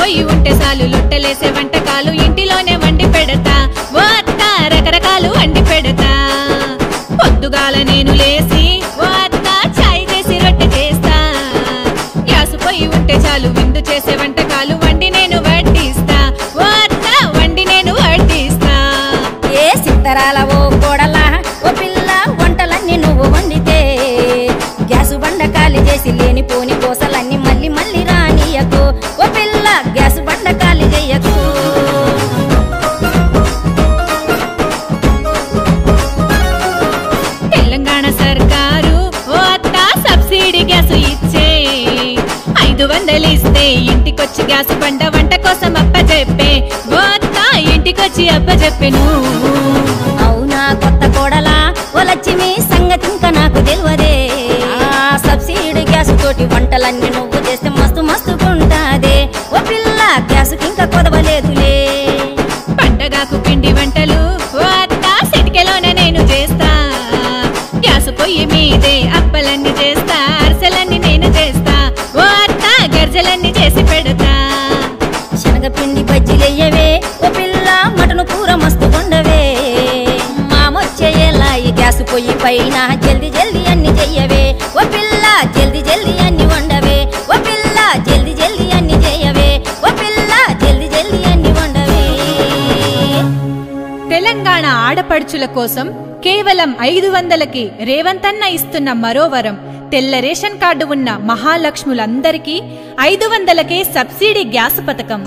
పొయ్యి ఉంటే చాలు లొట్టలేసే వంటకాలు ఇంటిలోనే వండి పెడతా ఓ అత్త రకరకాలు వండి పెడతా పొద్దుగాల నేను లేసి ఓ అత్త చాయ్ చేసి రొట్టె చేస్తా గ్యాస్ పొయ్యి ఉంటే చాలు విందు చేసే వంటకాలు వండి నేను వడ్డిస్తా ఓ అత్త వండి నేను వడ్డిస్తా ఏ సిత్తరాల ఓ కోడలా ఓ పిల్ల వంటలన్నీ నువ్వు వండితే గ్యాసు బండ ఖాళీ చేసి లేనిపోని కోసలన్నీ మళ్ళీ మళ్ళీ రానియకు ఓ పిల్ల గ్యాసు బండ ఖాళీ చెయ్యకు తెలంగాణ సర్కారు ఓ అత్త సబ్సిడీ గ్యాస్ ఇచ్చే 500 ఇస్తే ఇంటికొచ్చి గ్యాస్ బండ వంట కోసం అప్పచెప్పే ఓ అత్త ఇంటికొచ్చి అప్పచెప్పెను అవునా కొత్త కోడలా ఓ లక్ష్మి సంగతి ఇంకా నాకు తెలియదే సబ్సిడీ గ్యాస్ తోటి వంటలన్నీ నువ్వు చేస్తే మస్తు మస్తుకుంటాదే ఓ పిల్ల గ్యాసుకి ఇంకా కొదవలేదులే పండగకు పిండి వంటలు ఓ అత్త సిటికెలోనే నేను చేస్తా గ్యాస్ పొయ్యి మీదే అప్పలన్నీ చేస్తా అరిసెలన్నీ నేను చేస్తా ఓ అత్త గర్జలన్నీ చేసి పెడతా శనగపిండి బజ్జీలెయ్యవే ఓ పిల్ల మటను కూర మస్తు కొండవే మామొచ్చేలా ఈ గ్యాసు పొయ్యి పైన జల్ది జల్ది అన్ని చెయ్యవే ఓ పిల్ల జల్ది జల్ది అన్ని వండవే ఓ పిల్ల జల్ది జల్ది అన్ని చెయ్యవే ఓ పిల్ల జల్ది జల్ది అన్ని వండవే తెలంగాణ ఆడపడుచుల కోసం కేవలం 500కి రేవంతన్న ఇస్తున్న మరో వరం తెల్ల రేషన్ కార్డు ఉన్న మహాలక్ష్ములందరికీ 500కే సబ్సిడీ గ్యాస్ పథకం